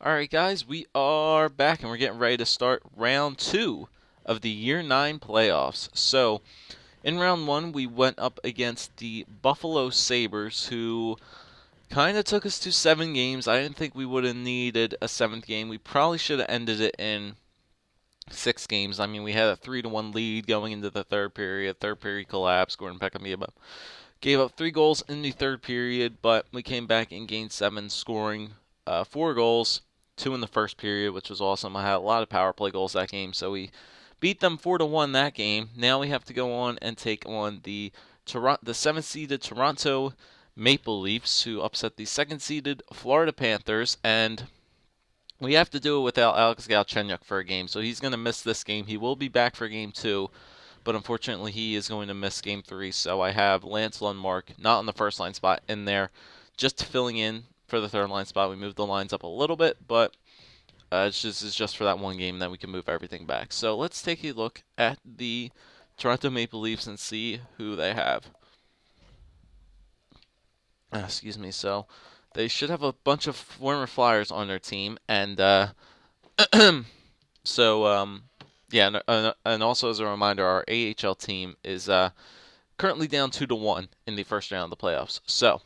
Alright guys, we are back and we're getting ready to start round 2 of the Year 9 playoffs. So, in round 1 we went up against the Buffalo Sabres, who kind of took us to 7 games. I didn't think we would have needed a 7th game. We probably should have ended it in 6 games. I mean, we had a 3-1 lead going into the third period. Third period collapsed. Gordon Peckham gave up 3 goals in the third period, but we came back in game 7 scoring 4 goals, 2 in the first period, which was awesome. I had a lot of power play goals that game, so we beat them 4-1 that game. Now we have to go on and take on the 7th seeded Toronto Maple Leafs, who upset the 2nd seeded Florida Panthers, and we have to do it without Alex Galchenyuk for a game, so he's going to miss this game. He will be back for game 2, but unfortunately he is going to miss game 3. So I have Lance Lundmark, not on the first line spot, in there, just filling in for the third line spot. We moved the lines up a little bit, but it's just for that one game, then we can move everything back. So let's take a look at the Toronto Maple Leafs and see who they have. Excuse me. So they should have a bunch of former Flyers on their team, and so yeah, and also as a reminder, our AHL team is currently down 2-1 in the first round of the playoffs. So,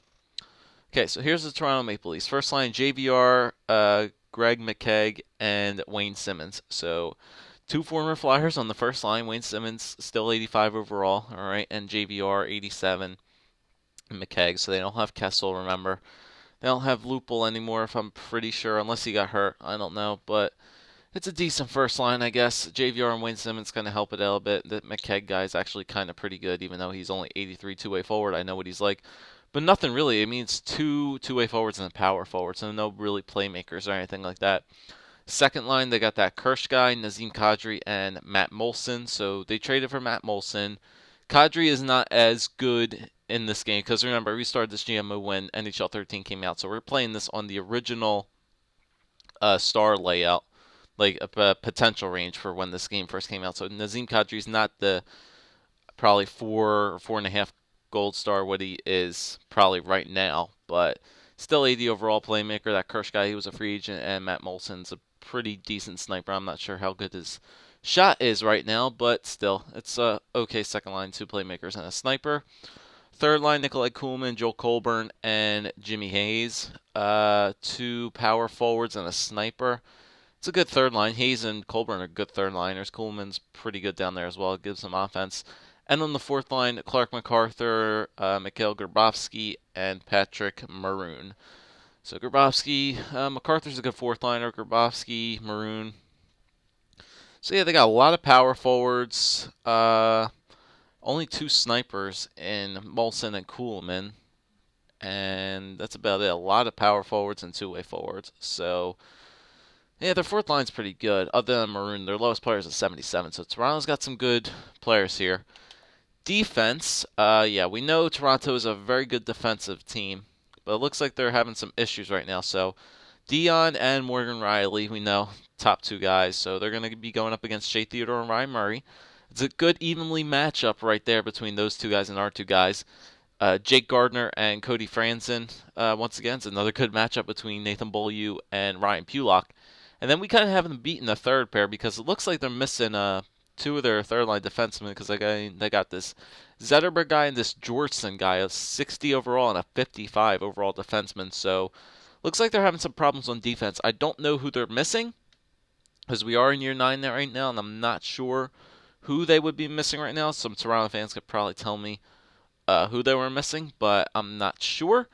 okay, so here's the Toronto Maple Leafs. First line, JVR, Greg McKegg, and Wayne Simmons. So, 2 former Flyers on the first line. Wayne Simmons still 85 overall, all right, and JVR 87, and McKegg. So they don't have Kessel, remember. They don't have Lupul anymore, if I'm pretty sure, unless he got hurt. I don't know, but it's a decent first line, I guess. JVR and Wayne Simmons kind of help it out a bit. The McKegg guy is actually kind of pretty good, even though he's only 83 two-way forward. I know what he's like, but nothing really. I mean, it's two-way forwards and a power forward, so no really playmakers or anything like that. Second line, they got that Kirsch guy, Nazem Kadri, and Matt Molson. So they traded for Matt Molson. Kadri is not as good in this game because remember, we started this GMO when NHL 13 came out, so we're playing this on the original star layout, like a potential range for when this game first came out. So Nazem Kadri is not the probably 4.5 gold star what he is probably right now, but still 80 overall playmaker. That Kirsch guy, he was a free agent, and Matt Molson's a pretty decent sniper. I'm not sure how good his shot is right now, but still, it's a okay second line, 2 playmakers and a sniper. Third line, Nikolai Kuhlman, Joel Colburn, and Jimmy Hayes. 2 power forwards and a sniper. It's a good third line. Hayes and Colburn are good third liners. Coleman's pretty good down there as well. It gives them offense. And on the fourth line, Clark MacArthur, Mikhail Grabovski, and Patrick Maroon. So Grabovski, MacArthur's a good fourth liner. Grabovski, Maroon. So yeah, they got a lot of power forwards. Only 2 snipers in Molson and Kuhlman. And that's about it. A lot of power forwards and two-way forwards. So yeah, their fourth line's pretty good. Other than Maroon, their lowest player is at 77. So Toronto's got some good players here. Defense, yeah, we know Toronto is a very good defensive team, but it looks like they're having some issues right now. So Dion and Morgan Riley, we know, top 2 guys. So they're going to be going up against Shea Theodore and Ryan Murray. It's a good evenly matchup right there between those 2 guys and our 2 guys. Jake Gardner and Cody Franzen, once again, it's another good matchup between Nathan Beaulieu and Ryan Pulock. And then we kind of have them beat in the third pair because it looks like they're missing 2 of their third line defensemen because they got this Zetterberg guy and this Georgeson guy, a 60 overall and a 55 overall defenseman. So looks like they're having some problems on defense. I don't know who they're missing because we are in year 9 there right now, and I'm not sure who they would be missing right now. Some Toronto fans could probably tell me who they were missing, but I'm not sure.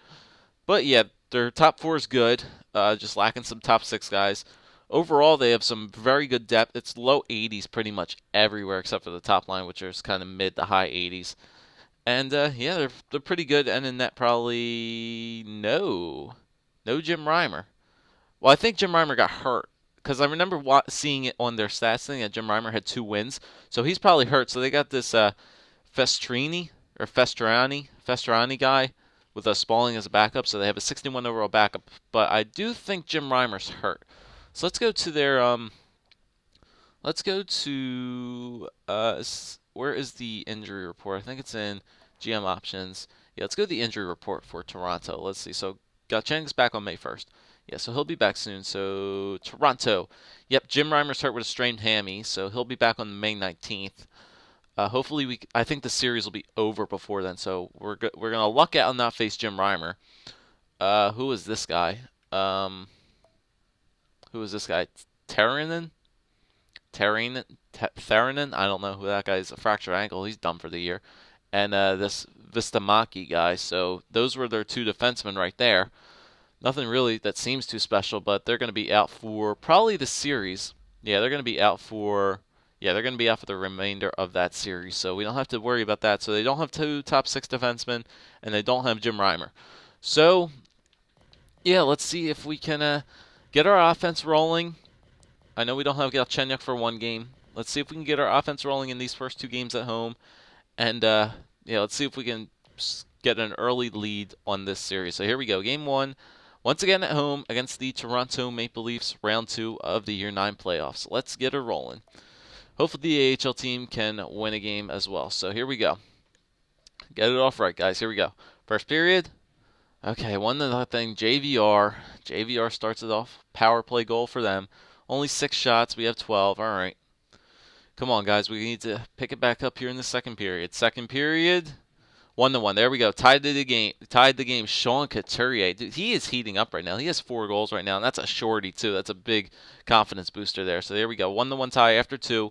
But yeah, their top 4 is good, just lacking some top 6 guys. Overall, they have some very good depth. It's low 80s pretty much everywhere except for the top line, which is kind of mid to high 80s. And yeah, they're pretty good. And in that, probably no Jim Reimer. Well, I think Jim Reimer got hurt because I remember seeing it on their stats thing that Jim Reimer had 2 wins, so he's probably hurt. So they got this Festrani guy with a Spalling as a backup, so they have a 61 overall backup. But I do think Jim Reimer's hurt. So let's go to their let's go to where is the injury report? I think it's in GM options. Yeah, let's go to the injury report for Toronto. Let's see. So Galchenyuk's back on May 1st. Yeah, so he'll be back soon. So Toronto. Yep, Jim Reimer's hurt with a strained hammy, so he'll be back on May 19th. Hopefully, I think the series will be over before then, so we're gonna luck out and not face Jim Reimer. Who is this guy? Um, who is this guy? Terranen? Theranen? I don't know who that guy is. A fractured ankle. He's done for the year. And this Vistamaki guy. So those were their two defensemen right there. Nothing really that seems too special, but they're going to be out for probably the series. Yeah, they're going to be out for. Yeah, they're going to be out for the remainder of that series, so we don't have to worry about that. So they don't have two top six defensemen, and they don't have Jim Reimer. So yeah, let's see if we can get our offense rolling. I know we don't have Galchenyuk for one game. Let's see if we can get our offense rolling in these first two games at home, and yeah, let's see if we can get an early lead on this series. So here we go, Game 1. Once again at home against the Toronto Maple Leafs, round 2 of the Year 9 playoffs. Let's get it rolling. Hopefully the AHL team can win a game as well. So here we go. Get it off right, guys. Here we go. First period. Okay, 1-0. JVR. JVR starts it off. Power play goal for them. Only 6 shots. We have 12. All right. Come on, guys. We need to pick it back up here in the second period. Second period. 1-1. There we go. Tied the game. Sean Couturier. Dude, he is heating up right now. He has 4 goals right now, and that's a shorty, too. That's a big confidence booster there. So there we go. 1-1 tie after 2.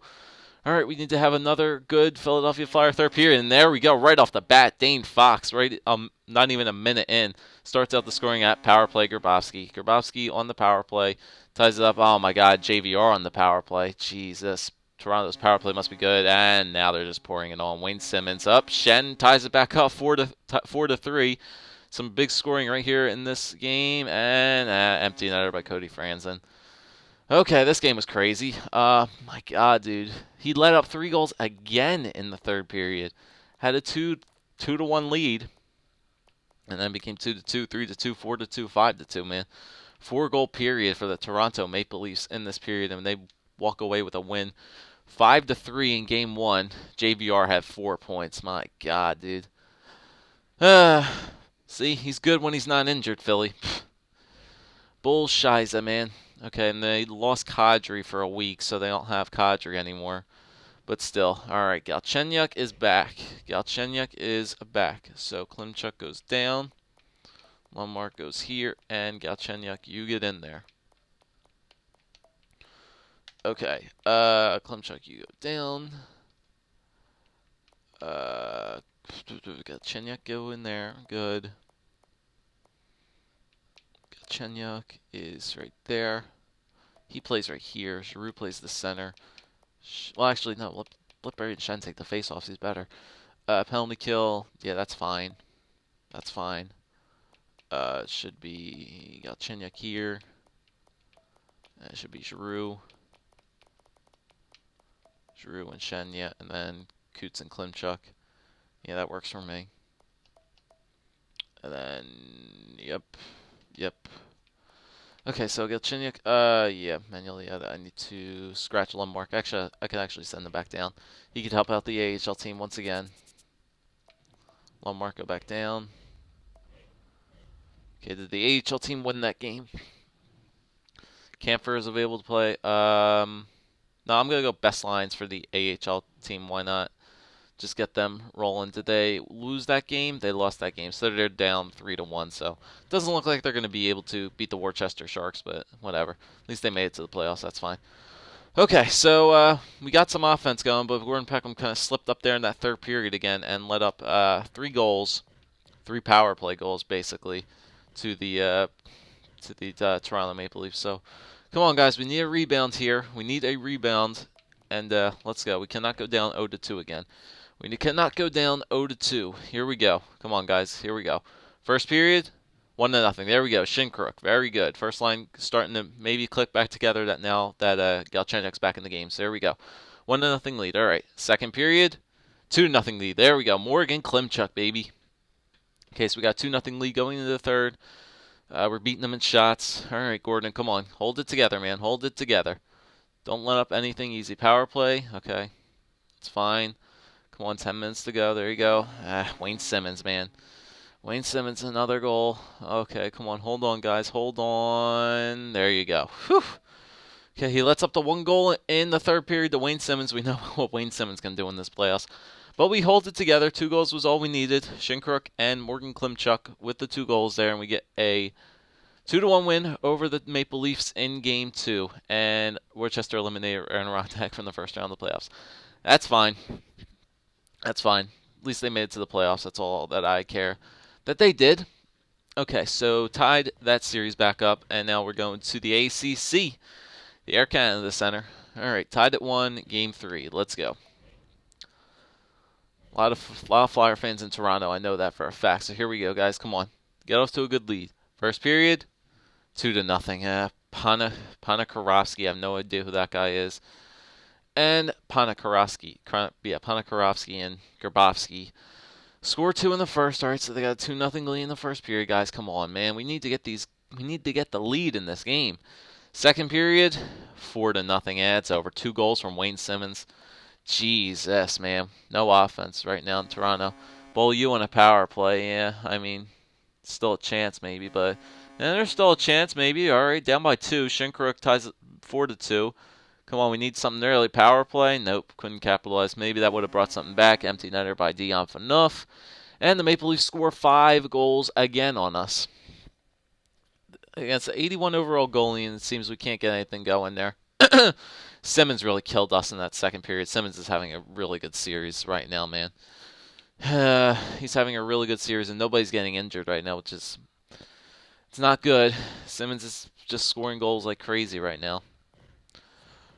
All right, we need to have another good Philadelphia Flyer third period, and there we go. Right off the bat, Dane Fox, right, not even a minute in, starts out the scoring at power play. Grabowski on the power play, ties it up. Oh, my God, JVR on the power play. Jesus. Toronto's power play must be good, and now they're just pouring it on. Wayne Simmons up. Shen ties it back up 4-3. Some big scoring right here in this game, and empty netter by Cody Franzen. Okay, this game was crazy. My God, dude, he let up 3 goals again in the third period. Had a 2-1 lead, and then became 2-2, 3-2, 4-2, 5-2. Man, 4-goal period for the Toronto Maple Leafs in this period, and they walk away with a win. 5-3 in Game 1. JVR had 4 points. My God, dude. See, he's good when he's not injured, Philly. Bullshiza, man. Okay, and they lost Kadri for a week, so they don't have Kadri anymore. But still, all right, Galchenyuk is back. So Klimchuk goes down. Lundmark goes here, and Galchenyuk, you get in there. Okay, Klimchuk, you go down. Galchenyuk, go in there. Good. Galchenyuk is right there. He plays right here. Giroux plays the center. Well, actually, no. Let Barry and Shen take the face-offs. He's better. Penalty kill. Yeah, that's fine. It should be Galchenyuk here. It should be Giroux. And Shen, yeah. And then Coots and Klimchuk. Yeah, that works for me. And then, yep. Okay, so Galchenyuk, yeah, manually, I need to scratch Lundmark. Actually, I could actually send him back down. He could help out the AHL team once again. Lundmark, go back down. Okay, did the AHL team win that game? Camphor is available to play. No, I'm going to go best lines for the AHL team. Why not? Just get them rolling. Did they lose that game? They lost that game, so they're down 3-1. So it doesn't look like they're going to be able to beat the Worcester Sharks, but whatever. At least they made it to the playoffs. That's fine. Okay, so we got some offense going, but Gordon Peckham kind of slipped up there in that third period again and let up 3 goals, 3 power play goals basically to the Toronto Maple Leafs. So come on, guys, we need a rebound here. And let's go. We cannot go down 0-2 again. We cannot go down 0-2. Here we go. Come on, guys. Here we go. First period, 1-0. There we go. Shinkrook. Very good. First line starting to maybe click back together that now that Galchenyuk's back in the game. So there we go. 1-0 lead. All right. Second period, 2-0 lead. There we go. Morgan Klimchuk, baby. Okay, so we got 2-0 lead going into the third. We're beating them in shots. All right, Gordon, come on. Hold it together, man. Hold it together. Don't let up anything. Easy power play. Okay. It's fine. Come on, 10 minutes to go. There you go. Wayne Simmons, man. Wayne Simmons, another goal. Okay, come on. Hold on, guys. Hold on. There you go. Whew. Okay, he lets up the one goal in the third period to Wayne Simmons. We know what Wayne Simmons can do in this playoffs. But we hold it together. 2 goals was all we needed. Shinkrook and Morgan Klimchuk with the 2 goals there, and we get a 2-1 win over the Maple Leafs in Game 2. And Worcester eliminated Aaron Roddick from the first round of the playoffs. That's fine. That's fine. At least they made it to the playoffs. That's all that I care that they did. Okay, so tied that series back up, and now we're going to the ACC, the Air Canada Center. All right, tied at 1, Game 3. Let's go. A lot of Flyer fans in Toronto. I know that for a fact. So here we go, guys. Come on, get off to a good lead. First period, 2-0. Panakarovsky. I have no idea who that guy is. And Panakarovsky and Grabowski score 2 in the first. All right, so they got a 2-0 lead in the first period, guys. Come on, man. We need to get the lead in this game. Second period, 4-0. It's over. 2 goals from Wayne Simmons. Jesus, man. No offense right now in Toronto. BOJoeKO on a power play. Yeah, I mean, still a chance maybe, but there's still a chance maybe. All right, down by 2. Shinkrook ties it 4-2. Come on, we need something early. Power play? Nope, couldn't capitalize. Maybe that would have brought something back. Empty netter by Dion Phaneuf. And the Maple Leafs score 5 goals again on us. Against the 81 overall goalie, and it seems we can't get anything going there. Simmons really killed us in that second period. Simmons is having a really good series right now, man. He's having a really good series, and nobody's getting injured right now, which is it's not good. Simmons is just scoring goals like crazy right now.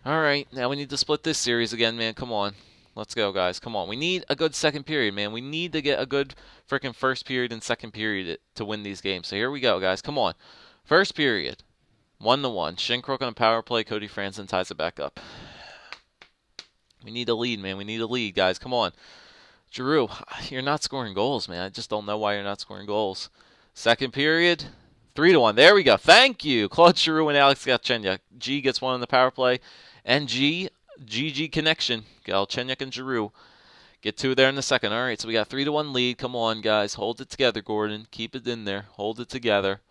All right, now we need to split this series again, man. Come on. Let's go, guys. Come on. We need a good second period, man. We need to get a good freaking first period and second period to win these games. So here we go, guys. Come on. First period, 1-1. Shinkrook on a power play. Cody Franson ties it back up. We need a lead, man. We need a lead, guys. Come on. Giroux, you're not scoring goals, man. I just don't know why you're not scoring goals. Second period, 3-1. There we go. Thank you. Claude Giroux and Alex Galchenyuk. G gets one on the power play. And GG connection. Galchenyuk and Giroux get 2 there in the second. All right, so we got 3-1 lead. Come on, guys. Hold it together, Gordon. Keep it in there. Hold it together.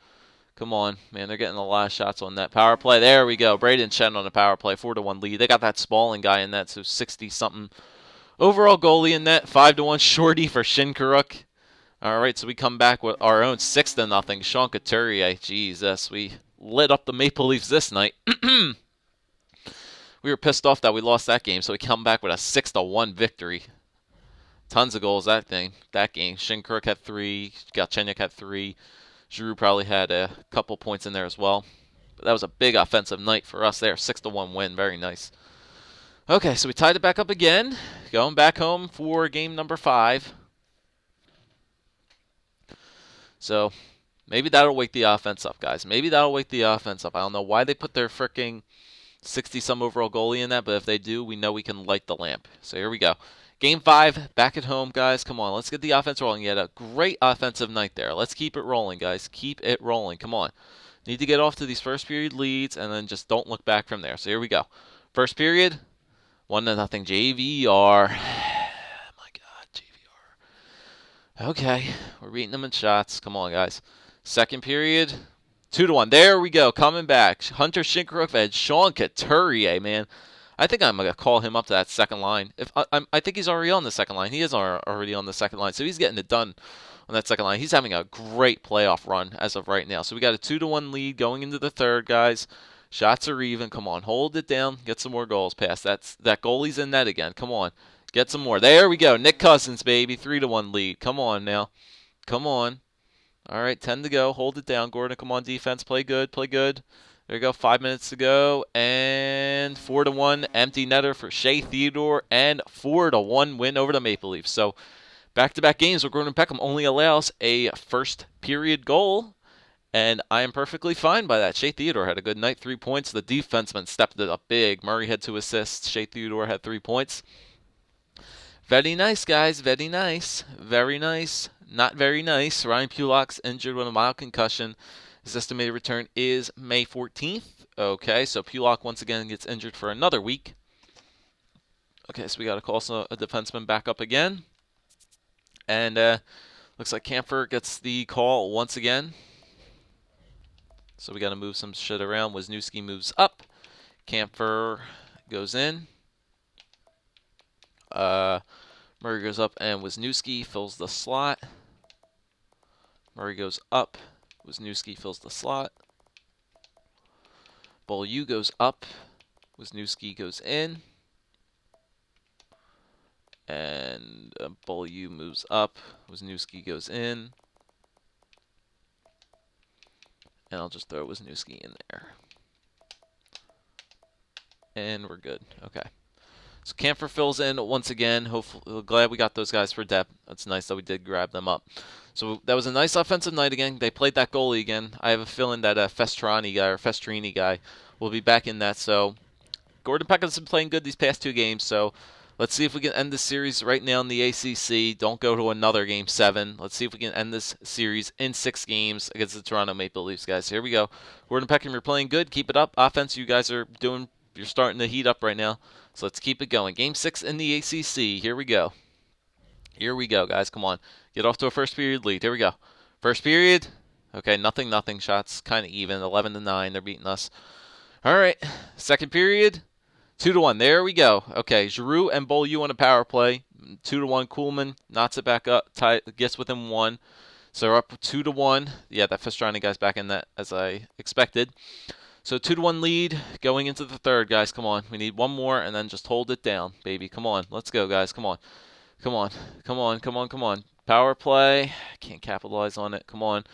Come on, man. They're getting a lot of shots on that power play. There we go. Braden Shen on the power play. 4-1 lead. They got that Spalling guy in that, so 60-something overall goalie in net. 5-1 shorty for Shinkrook. All right, so we come back with our own 6-0. Sean Couturier. Jesus, we lit up the Maple Leafs this night. We were pissed off that we lost that game, so we come back with a 6-1 victory. Tons of goals that game. Shinkrook had 3. Galchenyuk had 3. Giroux probably had a couple points in there as well. But that was a big offensive night for us there. 6-1 win. Very nice. Okay, so we tied it back up again. Going back home for game number 5. So maybe that'll wake the offense up, guys. Maybe that'll wake the offense up. I don't know why they put their freaking 60-some overall goalie in that, but if they do, we know we can light the lamp. So here we go. Game 5, back at home, guys. Come on, let's get the offense rolling. You had a great offensive night there. Let's keep it rolling, guys. Keep it rolling. Come on. Need to get off to these first period leads, and then just don't look back from there. So here we go. First period, 1-0 JVR. My God, JVR. Okay, we're beating them in shots. Come on, guys. Second period, 2-1. There we go. Coming back. Hunter Shinkrook and Sean Couturier, man. I think I'm going to call him up to that second line. I think he's already on the second line. He is already on the second line, so he's getting it done on that second line. He's having a great playoff run as of right now. So we got a 2-1 lead going into the third, guys. Shots are even. Come on, hold it down. Get some more goals past. That goalie's in net again. Come on. Get some more. There we go. Nick Cousins, baby. 3-1 lead. Come on now. Come on. All right, 10 to go. Hold it down, Gordon. Come on, defense. Play good. Play good. There you go. 5 minutes to go. And 4-1 empty netter for Shea Theodore. And 4-1 win over the Maple Leafs. So back-to-back games where Gordon Peckham only allows a first period goal. And I am perfectly fine by that. Shea Theodore had a good night. 3 points. The defenseman stepped it up big. Murray had 2 assists. Shea Theodore had 3 points. Very nice, guys. Very nice. Very nice. Not very nice. Ryan Pulock's injured with a mild concussion. His estimated return is May 14th. Okay, so Pulock once again gets injured for another week. Okay, so we got to call a defenseman back up again. And Looks like Camphor gets the call once again. So we got to move some shit around. Wisniewski moves up. Camphor goes in. Murray goes up, and Wisniewski fills the slot. Murray goes up. Wisniewski fills the slot. BOJoeKO goes up. Wisniewski goes in. And BOJoeKO moves up. Wisniewski goes in. And I'll just throw Wisniewski in there. And we're good. Okay. So Camphor fills in once again. Hopefully, glad we got those guys for depth. That's nice that we did grab them up. So that was a nice offensive night again. They played that goalie again. I have a feeling that Festrini guy will be back in that. So Gordon Peckham's been playing good these past 2 games. So let's see if we can end this series right now in the ACC. Don't go to another Game 7. Let's see if we can end this series in 6 games against the Toronto Maple Leafs, guys. Here we go. Gordon Peckham, you're playing good. Keep it up. Offense, you guys are doing. You're starting to heat up right now. So let's keep it going. Game 6 in the ACC. Here we go. Here we go, guys. Come on. Get off to a first period lead. Here we go. First period. Okay, nothing. Shots kind of even. 11-9. They're beating us. All right. Second period. 2-1. There we go. Okay, Giroux and BOJoeKO on a power play. 2-1. Kuhlman knots it back up. Gets within 1. So we're up 2-1. Yeah, that Festrani guy's back in that as I expected. So 2-1 lead going into the third, guys. Come on. We need one more and then just hold it down, baby. Come on. Let's go, guys. Come on. Come on. Come on. Come on. Come on. Power play. Can't capitalize on it. Come on.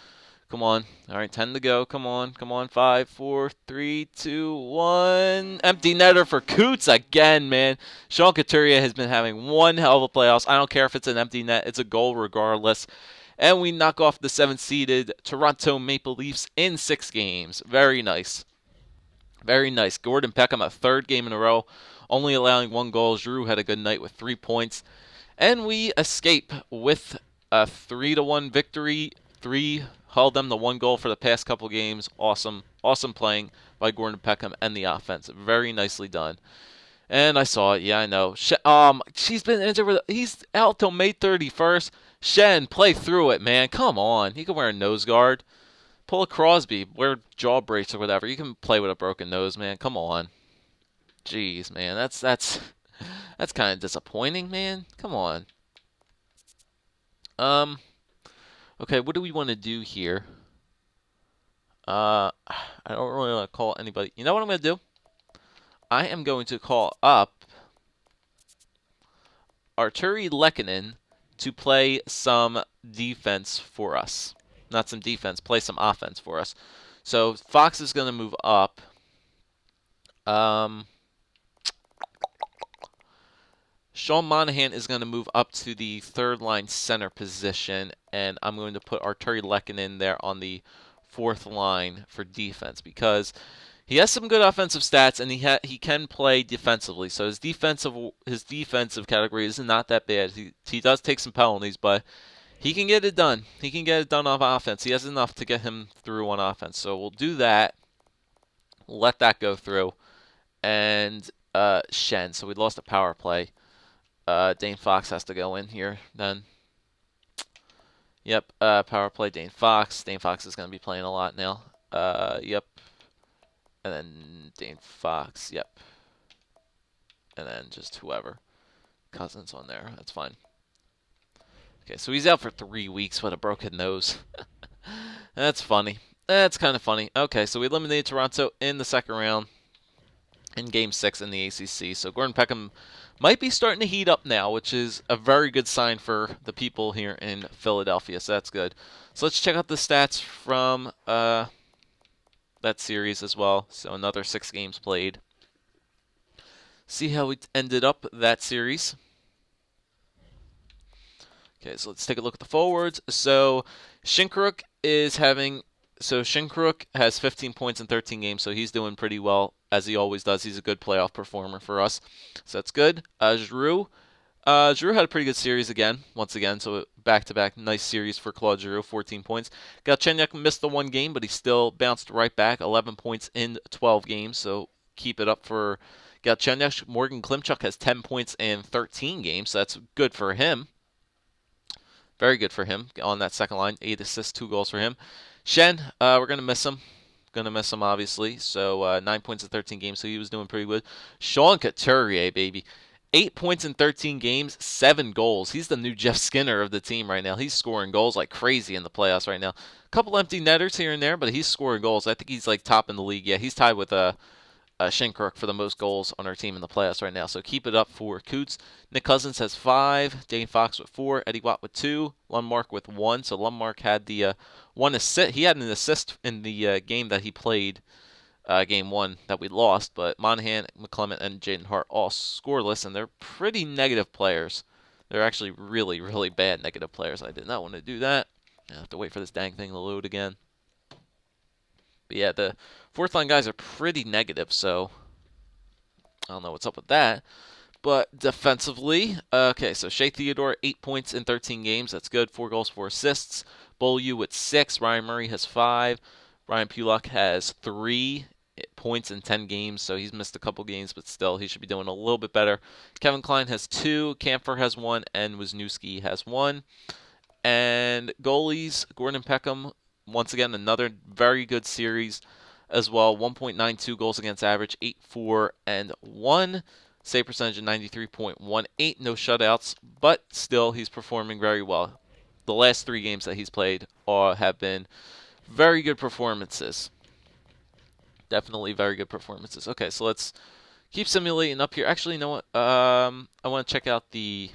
Come on. All right, 10 to go. Come on. Come on. 5, 4, 3, 2, 1. Empty netter for Coots again, man. Sean Couturier has been having one hell of a playoffs. I don't care if it's an empty net. It's a goal regardless. And we knock off the 7th-seeded Toronto Maple Leafs in 6 games. Very nice. Very nice. Gordon Peckham, a 3rd game in a row, only allowing 1 goal. Giroux had a good night with 3 points. And we escape with a 3-1 victory. 3 held them to 1 goal for the past couple games. Awesome. Awesome playing by Gordon Peckham and the offense. Very nicely done. And I saw it. Yeah, I know. She's been injured. He's out till May 31st. Shen, play through it, man. Come on. He can wear a nose guard. Pull a Crosby, wear jaw brace or whatever. You can play with a broken nose, man. Come on. Jeez, man. That's kind of disappointing, man. Come on. Okay, what do we want to do here? I don't really want to call anybody. You know what I'm going to do? I am going to call up Arturi Lehkonen to play some defense for us. Not some defense, play some offense for us. So Fox is going to move up. Sean Monahan is going to move up to the 3rd line center position, and I'm going to put Arturi Lehkonen there on the 4th line for defense because he has some good offensive stats and he can play defensively. So his defensive category is not that bad. He does take some penalties, but he can get it done. He can get it done on offense. He has enough to get him through on offense. So we'll do that. Let that go through. And Shen. So we lost a power play. Dane Fox has to go in here then. Yep, power play, Dane Fox. Dane Fox is going to be playing a lot now. Yep. And then Dane Fox, yep. And then just whoever. Cousins on there, that's fine. Okay, so he's out for 3 weeks with a broken nose. That's funny. That's kind of funny. Okay, so we eliminated Toronto in the 2nd round in Game 6 in the ACC. So Gordon Peckham might be starting to heat up now, which is a very good sign for the people here in Philadelphia. So that's good. So let's check out the stats from that series as well. So another 6 games played. See how we ended up that series. Okay, so let's take a look at the forwards. So Shinkruk has 15 points in 13 games, so he's doing pretty well, as he always does. He's a good playoff performer for us, so that's good. Giroux had a pretty good series once again, so back-to-back nice series for Claude Giroux, 14 points. Galchenyuk missed the 1 game, but he still bounced right back, 11 points in 12 games, so keep it up for Galchenyuk. Morgan Klimchuk has 10 points in 13 games, so that's good for him. Very good for him on that second line. 8 assists, 2 goals for him. Shen, we're going to miss him. Going to miss him, obviously. So 9 points in 13 games, so he was doing pretty good. Sean Couturier, baby. 8 points in 13 games, 7 goals. He's the new Jeff Skinner of the team right now. He's scoring goals like crazy in the playoffs right now. A couple empty netters here and there, but he's scoring goals. I think he's like top in the league. Yeah, he's tied with Shinkruk for the most goals on our team in the playoffs right now. So keep it up for Coots. Nick Cousins has 5, Dane Fox with 4, Eddie Watt with 2, Lundmark with 1. So Lundmark had the 1 assist. He had an assist in the game that he played, game 1 that we lost. But Monahan, McClement, and Jaden Hart all scoreless, and they're pretty negative players. They're actually really, really bad negative players. I did not want to do that. I have to wait for this dang thing to load again. But yeah, the fourth line guys are pretty negative, so I don't know what's up with that. But defensively, okay, so Shea Theodore, 8 points in 13 games. That's good. 4 goals, 4 assists. BOJoeKO with 6. Ryan Murray has 5. Ryan Pulock has 3 points in 10 games, so he's missed a couple games, but still, he should be doing a little bit better. Kevin Klein has 2. Kampfer has 1, and Wisniewski has 1. And goalies, Gordon Peckham, once again, another very good series as well. 1.92 goals against average, 8-4 and 1. Save percentage of 93.18. No shutouts, but still he's performing very well. The last 3 games that he's played have been very good performances. Definitely very good performances. Okay, so let's keep simulating up here. Actually, you know what? I want to check out the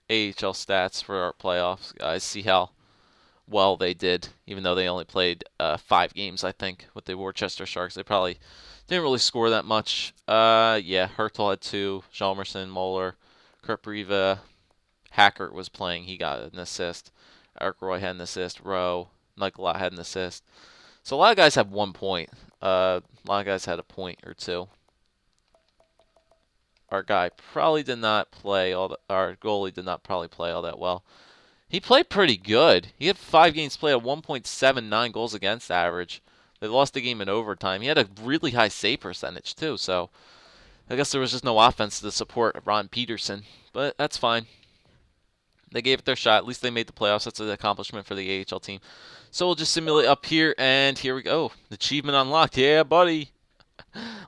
AHL stats for our playoffs, guys. See how well they did, even though they only played 5 games, I think, with the Worcester Sharks. They probably didn't really score that much. Yeah, Hertel had 2, Hjalmarsson, Moeller, Kurt Briva, Hackert was playing. He got an assist. Eric Roy had an assist. Rowe, Nicolai had an assist. So a lot of guys have 1 point. A lot of guys had a point or 2. Our guy probably did not play our goalie did not probably play all that well. He played pretty good. He had 5 games played at 1.79 goals against average. They lost the game in overtime. He had a really high save percentage, too, so I guess there was just no offense to support Ron Peterson, but that's fine. They gave it their shot. At least they made the playoffs. That's an accomplishment for the AHL team. So we'll just simulate up here, and here we go. Achievement unlocked. Yeah, buddy.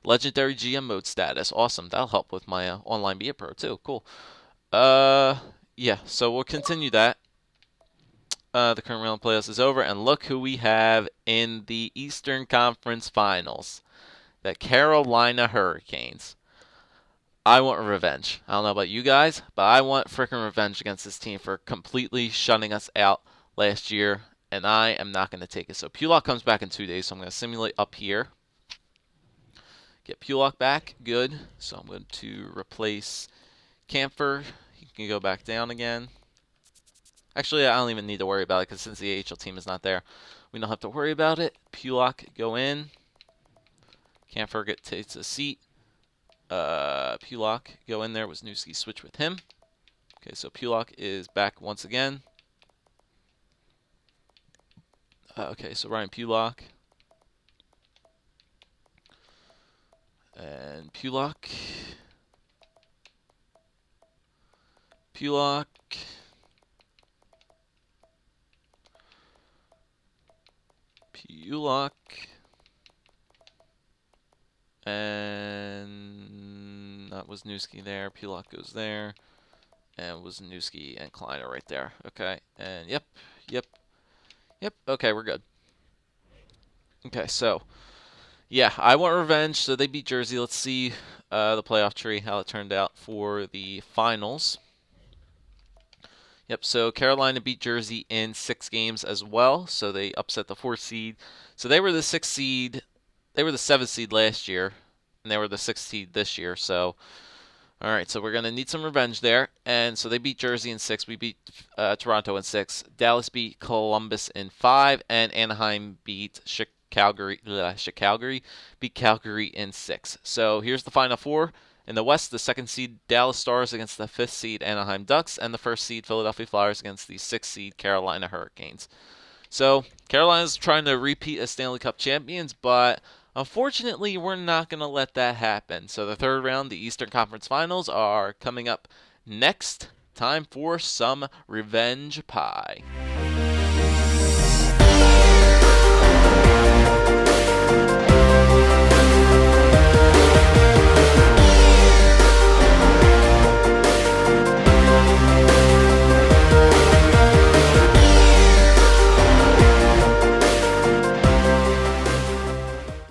Legendary GM mode status. Awesome. That'll help with my online Be a Pro, too. Cool. Yeah, so we'll continue that. The current round of playoffs is over, and look who we have in the Eastern Conference Finals. The Carolina Hurricanes. I want revenge. I don't know about you guys, but I want frickin' revenge against this team for completely shutting us out last year, and I am not going to take it. So Pulock comes back in 2 days, so I'm going to simulate up here. Get Pulock back. Good. So I'm going to replace Kampfer. He can go back down again. Actually, I don't even need to worry about it because since the AHL team is not there, we don't have to worry about it. Pulock go in. Kampfer takes a seat. Pulock go in there. Wisniewski switch with him. Okay, so Pulock is back once again. Okay, so Ryan Pulock. And Pulock. Pulock. Pulock. And that was Wisniewski there. Pulock goes there. And Wisniewski and Klein are right there. Okay. And yep. Okay, we're good. Okay, so yeah, I want revenge. So they beat Jersey. Let's see the playoff tree, how it turned out for the finals. Yep, so Carolina beat Jersey in 6 games as well. So they upset the 4th seed. So they were the 6th seed. They were the 7th seed last year, and they were the 6th seed this year. So, all right, so we're going to need some revenge there. And so they beat Jersey in 6. We beat Toronto in 6. Dallas beat Columbus in 5. And Anaheim beat Calgary beat Calgary in 6. So here's the final 4. In the West, the 2nd seed Dallas Stars against the 5th seed Anaheim Ducks, and the 1st seed Philadelphia Flyers against the 6th seed Carolina Hurricanes. So Carolina's trying to repeat as Stanley Cup champions, but unfortunately, we're not going to let that happen. So the 3rd round, the Eastern Conference Finals, are coming up next Time for some revenge pie.